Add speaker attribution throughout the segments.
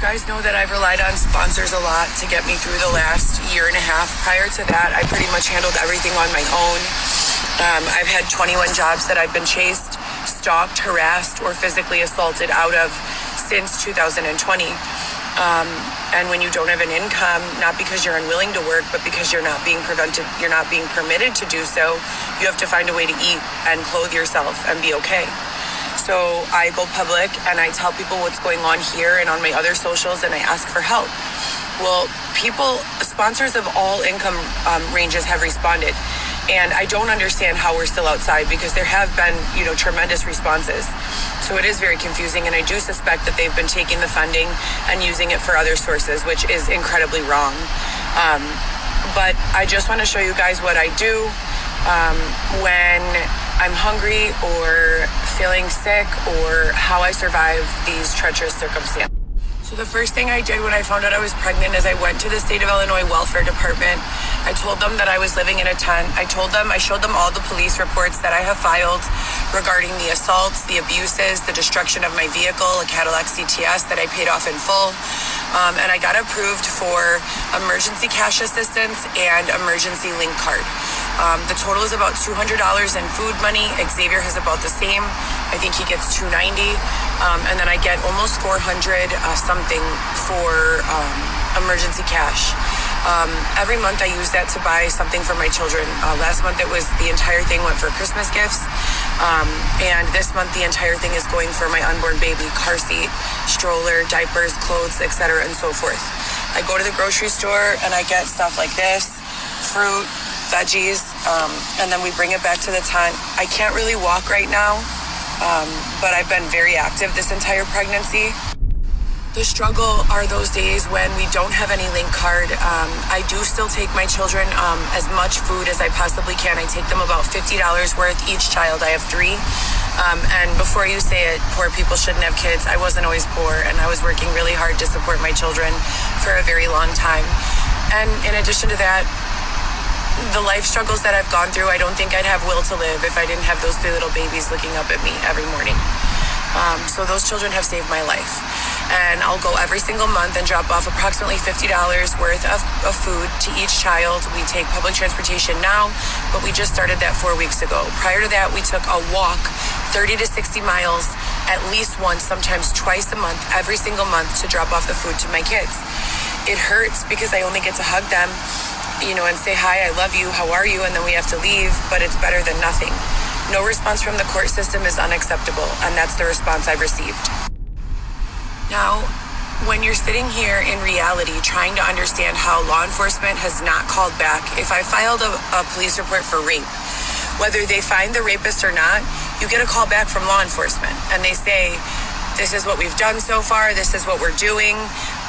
Speaker 1: Guys know that I've relied on sponsors a lot to get me through the last year and a half. Prior to that, I pretty much handled everything on my own. I've had 21 jobs that I've been chased, stalked, harassed, or physically assaulted out of since 2020. And when you don't have an income, not because you're unwilling to work, but because you're not being permitted to do so, you have to find a way to eat and clothe yourself and be okay. So I go public and I tell people what's going on here and on my other socials, and I ask for help. Well, sponsors of all income ranges have responded. And I don't understand how we're still outside, because there have been, tremendous responses. So it is very confusing, and I do suspect that they've been taking the funding and using it for other sources, which is incredibly wrong. But I just want to show you guys what I do when I'm hungry or feeling sick, or how I survive these treacherous circumstances. So the first thing I did when I found out I was pregnant is I went to the state of Illinois Welfare Department. I told them that I was living in a tent. I showed them all the police reports that I have filed regarding the assaults, the abuses, the destruction of my vehicle, a Cadillac CTS that I paid off in full. And I got approved for emergency cash assistance and emergency link card. The total is about $200 in food money. Xavier has about the same. I think he gets $290. And then I get almost $400 something for emergency cash. Every month I use that to buy something for my children. Last month the entire thing went for Christmas gifts. And this month the entire thing is going for my unborn baby, car seat, stroller, diapers, clothes, etc. and so forth. I go to the grocery store and I get stuff like this, fruit, veggies, and then we bring it back to the tent. I can't really walk right now, but I've been very active this entire pregnancy. The struggle are those days when we don't have any link card. I do still take my children as much food as I possibly can. I take them about $50 worth each child. I have 3. And before you say it, poor people shouldn't have kids. I wasn't always poor, and I was working really hard to support my children for a very long time. And in addition to that, the life struggles that I've gone through, I don't think I'd have will to live if I didn't have those 3 little babies looking up at me every morning. So those children have saved my life. And I'll go every single month and drop off approximately $50 worth of food to each child. We take public transportation now, but we just started that 4 weeks ago. Prior to that, we took a walk 30 to 60 miles at least once, sometimes twice a month, every single month, to drop off the food to my kids. It hurts because I only get to hug them, and say, hi, I love you, how are you? And then we have to leave, but it's better than nothing. No response from the court system is unacceptable, and that's the response I've received. Now, when you're sitting here in reality trying to understand how law enforcement has not called back, if I filed a police report for rape, whether they find the rapist or not, you get a call back from law enforcement, and they say, this is what we've done so far, this is what we're doing.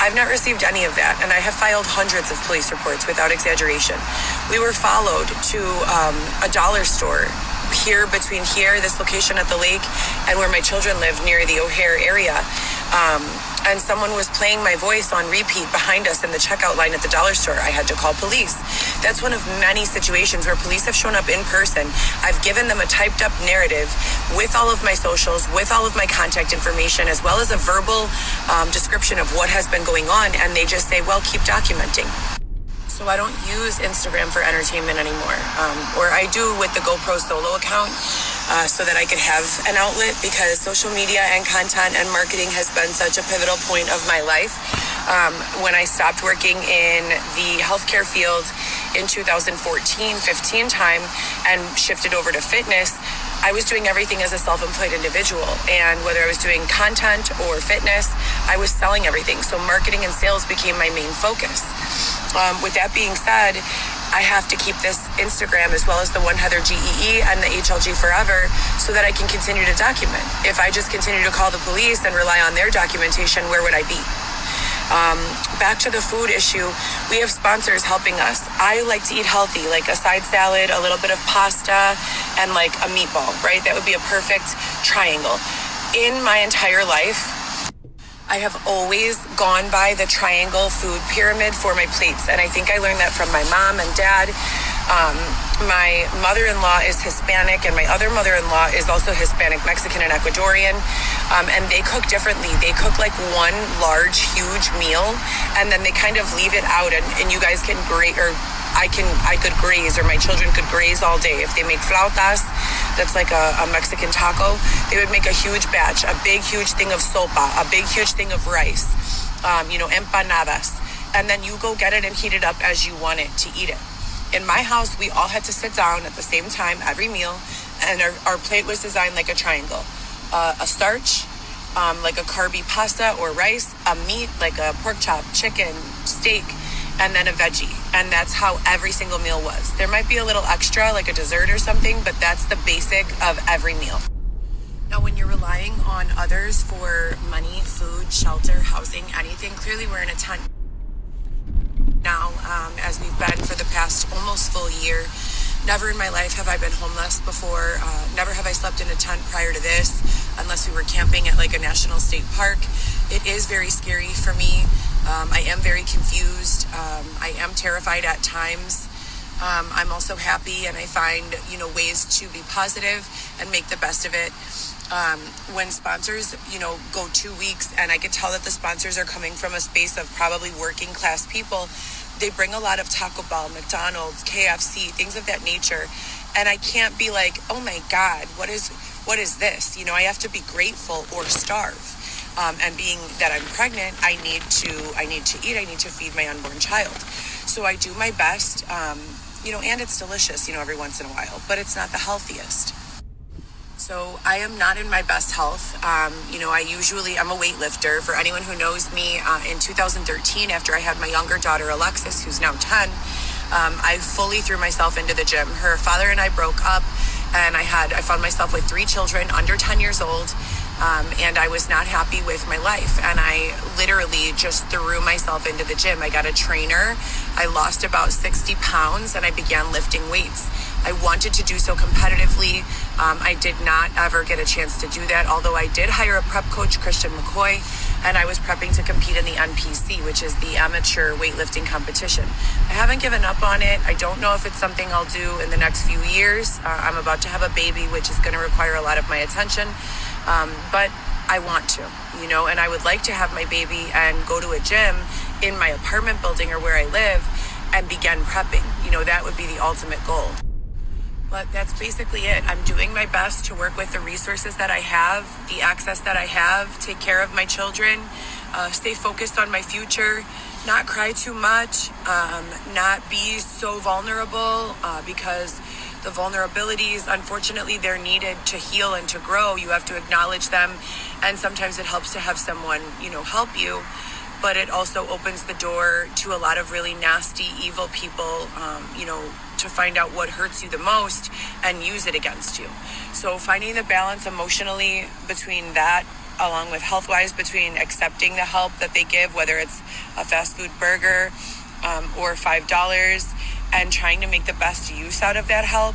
Speaker 1: I've not received any of that, and I have filed hundreds of police reports without exaggeration. We were followed to a dollar store between this location at the lake, and where my children live near the O'Hare area. And someone was playing my voice on repeat behind us in the checkout line at the dollar store. I had to call police. That's one of many situations where police have shown up in person. I've given them a typed up narrative with all of my socials, with all of my contact information, as well as a verbal description of what has been going on. And they just say, well, keep documenting. So I don't use Instagram for entertainment anymore, or I do with the GoPro solo account, so that I could have an outlet, because social media and content and marketing has been such a pivotal point of my life. When I stopped working in the healthcare field in 2014-15 time and shifted over to fitness, I was doing everything as a self-employed individual, and whether I was doing content or fitness, I was selling everything. So marketing and sales became my main focus. With that being said, I have to keep this Instagram as well as the One Heather GEE and the HLG forever so that I can continue to document. If I just continue to call the police and rely on their documentation, where would I be? Back to the food issue, we have sponsors helping us. I like to eat healthy, like a side salad, a little bit of pasta, and like a meatball, right? That would be a perfect triangle. In my entire life, I have always gone by the triangle food pyramid for my plates. And I think I learned that from my mom and dad. My mother-in-law is Hispanic, and my other mother-in-law is also Hispanic, Mexican, and Ecuadorian. And they cook differently. They cook like one large, huge meal, and then they kind of leave it out, and you guys can graze, or I could graze, or my children could graze all day. If they make flautas, that's like a Mexican taco, they would make a huge batch, a big, huge thing of sopa, a big, huge thing of rice, empanadas. And then you go get it and heat it up as you want it to eat it. In my house, we all had to sit down at the same time every meal, and our plate was designed like a triangle. A starch, like a carby pasta or rice, a meat, like a pork chop, chicken, steak, and then a veggie. And that's how every single meal was. There might be a little extra, like a dessert or something, but that's the basic of every meal. Now, when you're relying on others for money, food, shelter, housing, anything, clearly we're in a tent now, as we've been for the past almost full year. Never in my life have I been homeless before. Never have I slept in a tent prior to this, unless we were camping at like a national state park. It is very scary for me. I am very confused. I am terrified at times. I'm also happy, and I find, ways to be positive and make the best of it. When sponsors, go 2 weeks, and I could tell that the sponsors are coming from a space of probably working class people, they bring a lot of Taco Bell, McDonald's, KFC, things of that nature. And I can't be like, oh my God, what is this? I have to be grateful or starve. And being that I'm pregnant, I need to eat, I need to feed my unborn child. So I do my best, and it's delicious, every once in a while, but it's not the healthiest. So I am not in my best health. I'm a weightlifter. For anyone who knows me, in 2013, after I had my younger daughter, Alexis, who's now 10, I fully threw myself into the gym. Her father and I broke up, and I found myself with 3 children under 10 years old. And I was not happy with my life, and I literally just threw myself into the gym. I got a trainer. I lost about 60 pounds, and I began lifting weights. I wanted to do so competitively. I did not ever get a chance to do that, although I did hire a prep coach, Christian McCoy, and I was prepping to compete in the NPC, which is the amateur weightlifting competition. I haven't given up on it. I don't know if it's something I'll do in the next few years. I'm about to have a baby, which is going to require a lot of my attention. But I want to, and I would like to have my baby and go to a gym in my apartment building or where I live and begin prepping. That would be the ultimate goal. But that's basically it. I'm doing my best to work with the resources that I have, the access that I have, take care of my children, stay focused on my future, not cry too much, not be so vulnerable, because the vulnerabilities, unfortunately, they're needed to heal and to grow. You have to acknowledge them, and sometimes it helps to have someone, help you, but it also opens the door to a lot of really nasty, evil people, to find out what hurts you the most and use it against you. So finding the balance emotionally between that, along with health-wise, between accepting the help that they give, whether it's a fast food burger or $5, and trying to make the best use out of that help,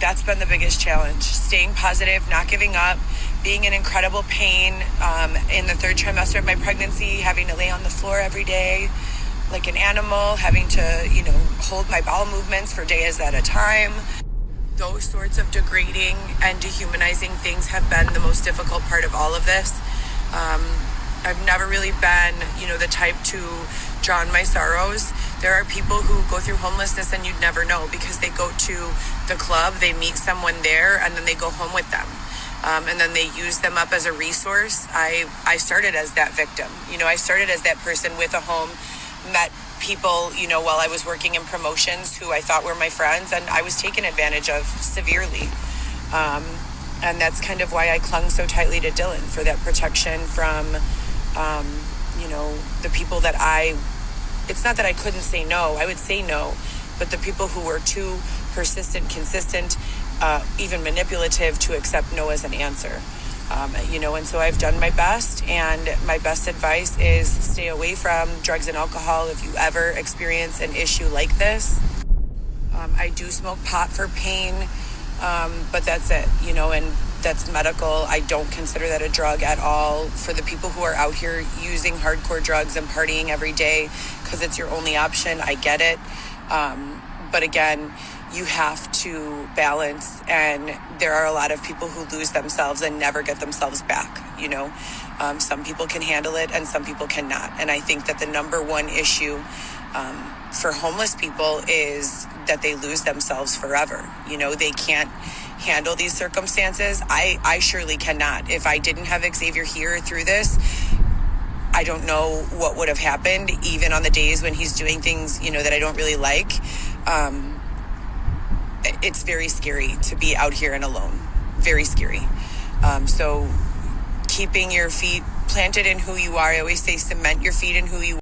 Speaker 1: that's been the biggest challenge. Staying positive, not giving up, being in incredible pain in the 3rd trimester of my pregnancy, having to lay on the floor every day like an animal, having to, hold my bowel movements for days at a time. Those sorts of degrading and dehumanizing things have been the most difficult part of all of this. I've never really been, the type to drown my sorrows. There are people who go through homelessness and you'd never know, because they go to the club, they meet someone there, and then they go home with them. And then they use them up as a resource. I started as that victim. I started as that person with a home, met people, while I was working in promotions who I thought were my friends, and I was taken advantage of severely. And that's kind of why I clung so tightly to Dylan, for that protection from, the people that it's not that I couldn't say no, I would say no, but the people who were too persistent, consistent, even manipulative to accept no as an answer. And so I've done my best, and my best advice is stay away from drugs and alcohol if you ever experience an issue like this. I do smoke pot for pain, but that's it, and that's medical. I don't consider that a drug at all. For the people who are out here using hardcore drugs and partying every day because it's your only option, I get it. But again, you have to balance, and there are a lot of people who lose themselves and never get themselves back. Some people can handle it and some people cannot, and I think that the number one issue for homeless people is that they lose themselves forever. They can't handle these circumstances. I surely cannot. If I didn't have Xavier here through this, I don't know what would have happened, even on the days when he's doing things, that I don't really like. It's very scary to be out here and alone. Very scary. So keeping your feet planted in who you are. I always say cement your feet in who you